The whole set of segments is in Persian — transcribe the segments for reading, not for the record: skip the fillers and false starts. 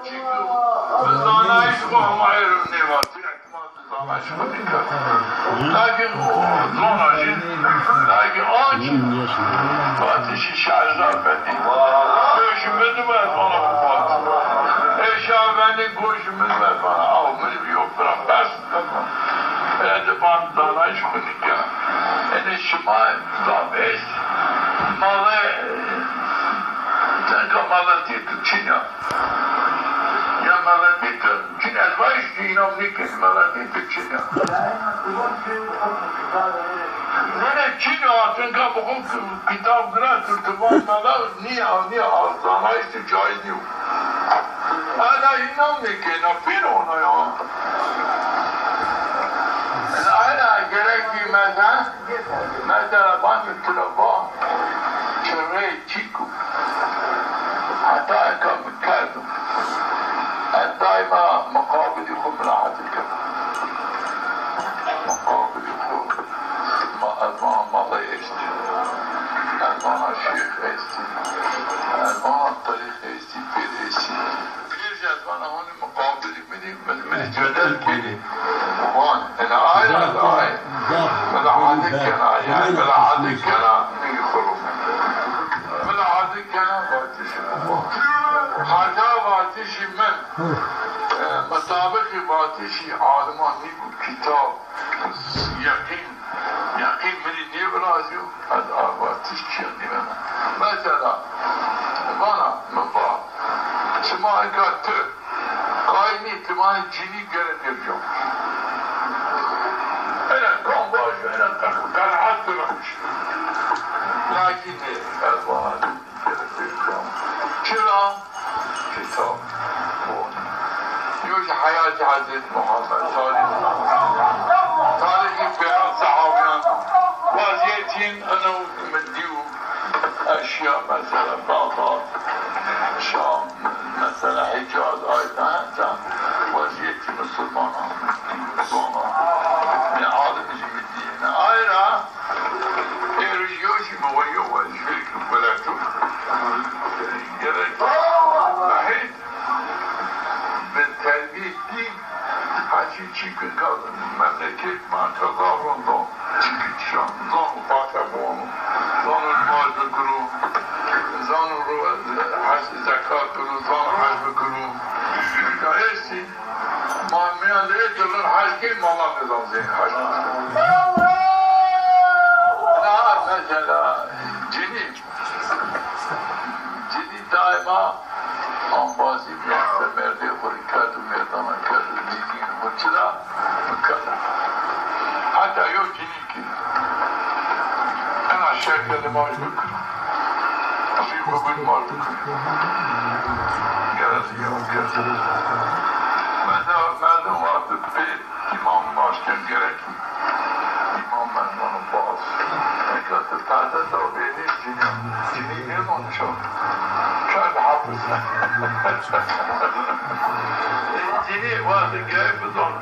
چیکو بزانایش با همه رو نیواتی اکتمال بزانایش خودی کرد لیکن زانایش لیکن آنچه باتشی شهرزار بدی گوشم بدیم از آنها بات ایشا بندی گوشم بدیم از آنها آو منی بیوک برم بس ادبان زانایش خودی کرد این شما دابیش ماله تنکا مالتی تو چینا یا مالتی تو چین از وایش چینام نیکن مالتی تو چینا نه چینا تنکا بخون کتاب گرا ترتبان مالا نیا آزانایش تو جایز نیو انا اینام نیکن افیر اونا یا انا گرکی مثلا بان طلبا چره چیکو حتی اکا مکردم دائما مقابلی خود ملاحظه کرد مقابلی خود از ما مالا ایستی از ما شیخ ایستی از ما طریق ایستی پیر ایستی پیرش از ما هونی مقابلی من جدل کنی وان انا آیا از آیا ملاحظه کنا یعنی ملاحظه کنا میخورم ملاحظه کنا باتشی حاجا باتشی من مطابق باتشی عالمان نیگو کتاب یقین منی نیبرازیو از آباتش چیانی من مثلا من با شما اگر تو قاینی تمانی جینی گره نرجم اینا کام باشو اینا قناعت کنمش لیکن از باید گره نرجم چرا؟ کتاب یوش حیات حضرت محمد تاریخی پیران صحابیان وضعیتین انو مدیو اشیاء مثلا بغداد شام مثلا حجاز آیدان وضعیتی مسلمان من عالمش مدینه آیرا ایرویوشی مویو وزفیک بلاتو گرد محید بالتربیه دین هرچی چی کن که مملکت منطقه روندم چی شام زانو فاتح بانو زانو نماز بکنو زانو رو حج زکات کنو زانو حج بکنو که ایستی ما میان لیه جلن حج که مالا نظام زین حج نه مثلا جنی دائما آنبازی بیان به مرده خوری کرد و مردم کرد و دیگین خود چرا بکرد حتی یو جنی که انا شرک نماز بکنم اشی بگوی مال بکنم گرد مردم وقت به امام ماشکن گرکی امام منو باز اکات تازه دو بینی جنی نمون شد کرد حافظ جنی وقت گرفت بزن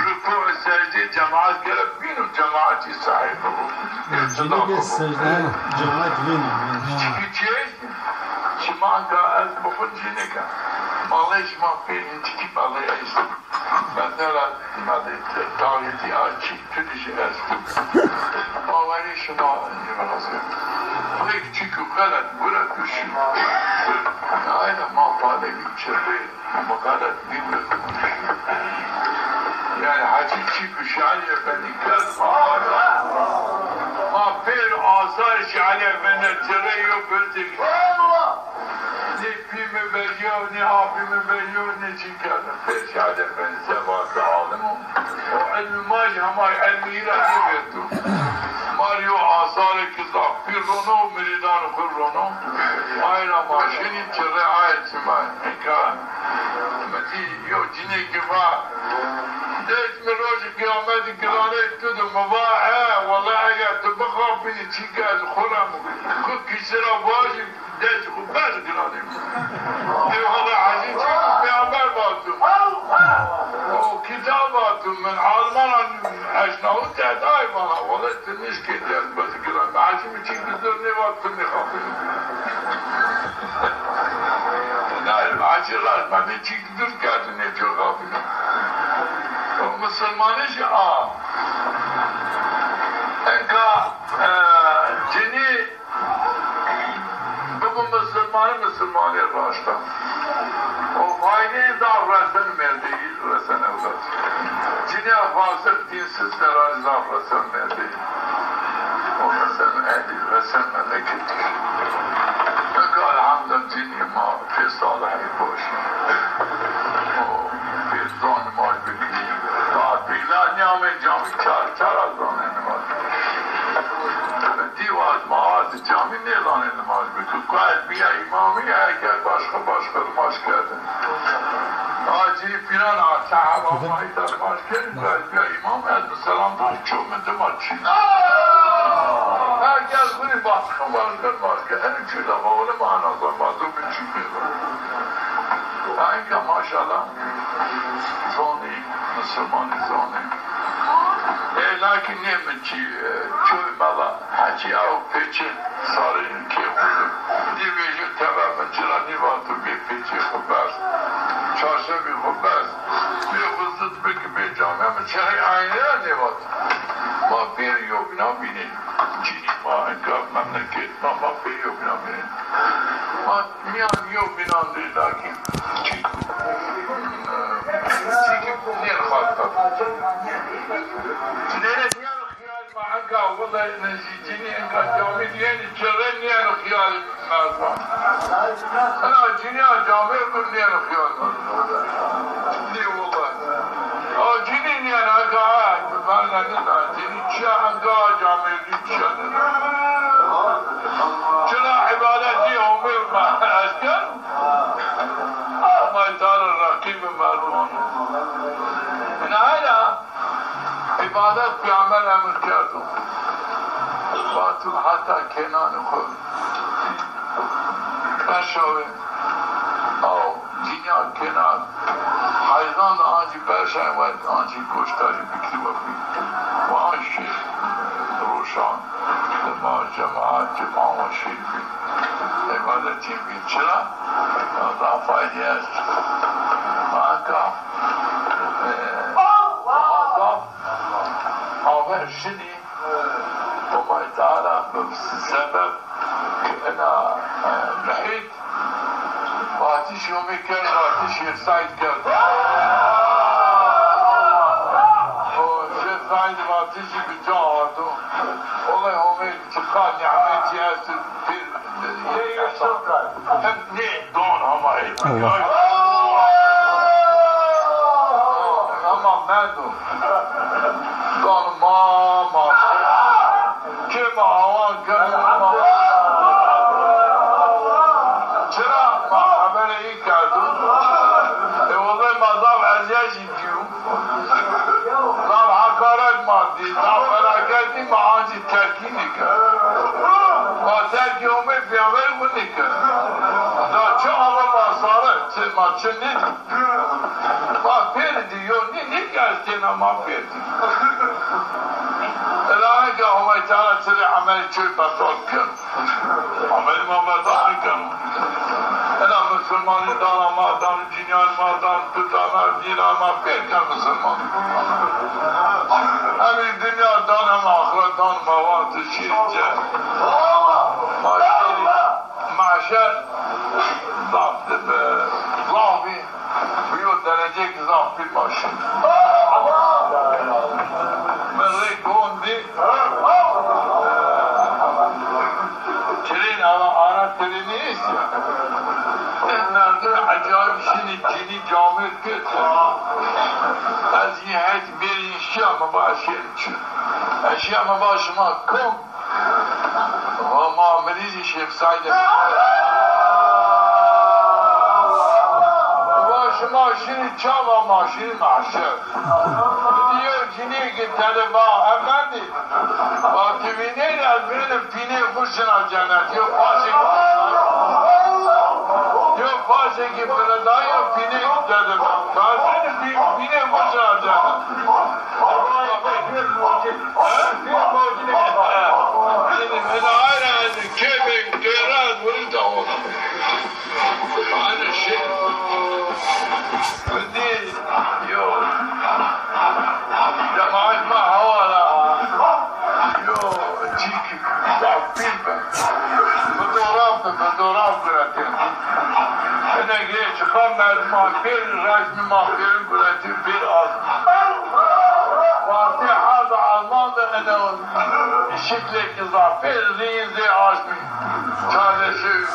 رکوع سجده جماعت گرفت بینو جماعتی صحیح بود جنی سجده جماعت بینو چیه؟ شما که از بخود جنی که مالی شما بینید چی مالی ایست مثلا مالی تاریخی آچی تدیش است مالی شما نمازه لیک چیکو غلط برد دوشی اینا ما پادگی چرده مقالت نیمه یعنی هرچی چیکو شعالی افندی کرد ما پیر آثار شعالی افندی چره یو بلدگی نه پیمه بریو نه آبیمه بریو نه چی کردم پیر شعالی افندی سباس عالمو و علم ماش همای علمی را نیبیدو ماریو آثار کذاب پیر رونو مریدان خور رونو آینا ماشینی چره آیت سمای اینکا متی یو جنی که ما دیت من روز قیامت گرانه تو دو مباحه والله اگر تو بخواب بینی چی که از خورم خود کسی را باشی دیت خود بس گرانه ای والله عزیز چی که پیامبر باتون و کتاب باتون من آلمان اشناود تحت آی مانا والله تنیش که دیت بس گرانه عزیز چی که در نیوات تو نخواب حاجی رحمتی چی دور کردن جو قابل مسلمانش انکا جنی بگو مسلمانی راشتا و فایده دار رسن مرده رسن اولاد جنی افاسق دینسیز نراز دار رسن مرده و رسن ملکتی انکا الحمد جنی ما فی صالحی باشیم و فی زان مال بکنیم داد بگلاد نیام جامی چار از زانه نماز دیواز معاد جامی نیلانه نماز بکن باید بیا امامی اگر باشقه نماز کردن آجی پیران صحب آمایی در نماز کردن باید بیا امام از سلام داشت چومن نماز چی اگر خودی باشقه نماز کردن این چیزا باوله معنازا بازو بچی بیرون اینکه ماشاءالله زانی مسلمانی زانی لكن نعمل شو ماذا حكي او بيتشي صار كيف دي بيجي تبع من جيراني واتو بيتشي خباز شاشبي خباز بيخزت بك بيجامع من شهي عيناني وات ما بيريو بنا بيني جيني ما انقاب مملكت ما بيريو بنا بيني ما ميان يو بنا لكن نير خاطر نير خيال ما عنقا والله نسيتني انقا جامي ديني جرين نير خيال مازمان انا جيني جامي كل نير خيال دي والله جيني نير عنقا بمعنى نلا جيني چا عنقا جامي دي چا چنا عبادتي عمر ما اسكر ما يتعالى الرقيب المعلوم من هذا عبادات بيعملها من كاتو باتو حتى كنان خود نشوه او دنیا کنان حیضان آنجی برشن و آنجی گوشتاری بکری ببین و آنشی روشان ما جماعت و شیربین عبادتی بین چرا؟ دا فایده است مانکا آور شدی وما تعالى بسبب انا نحيت واتيش يومي كان واتيش يرسايد كان وشير سايد واتيش بجاعته والله يومي تقال نعمتي اسر ابني دون هماي اما مادو دون ما كما هوان كان چرا ما خبر این کردون والله مذاب عزیزی دیو نام حکارت مادی نام فلاکتی ما آنجی ترکی نکرد ما ترکی همه پیامبر بود نکرد چه آقا بازاره ما چه ندیم ما پیردی یا نگرستی ما پیردی الان که همه تعالی سر عمل چوی بطال کن عمل ما بطال کن انا مسلمانی دانا ما دان جنیان ما دان تتانا دینا ما پیر کن مسلمان همین دنیا دانا ما آخرت دان مواد شیر جه معشر ضابط به ضابی بیو درجه که ضابطی باشیم من ریک گوندی چرین آنا تری نیست نظر عجایب جنی جامعه کرد از این حیث بری اشیاء مباشر چون اشیاء مباشر ما کن و ما مریضی شیخ ساید ماشین چا و ماشین معشر دیو جنی که طلبا افندی با توینه از بین پینه خوشن از جنت یا پاسه که بردای و پینه طلبا کازن پینه خوشن از جنت من آره که بین قیرات ورد آورد آن شیخ Mekke'ye çıkan merdiven bir resmi mahfiyerin kuvveti bir azm. Fatiha da Alman da enevun. Şikleki zafer rinzi azmi. Çaresi.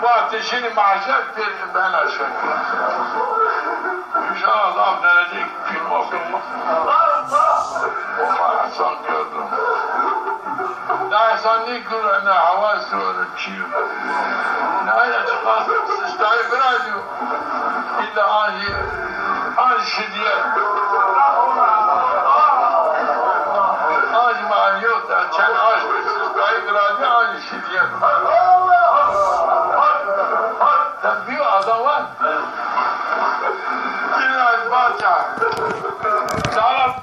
Bu ateşini mahşer bir ben aşağı. İnşallah verecek film okuma. O Hasan gördüm. Hasan ne kuru ne hava suyunu çiğ. Ne öyle çıkarsın sıçtayı kıracıyor. İlla anşı diye. Anşı mani yok da çen aşk sıçtayı kıracıyor anşı diye. Bir adam var. Biraz bahçe. Sana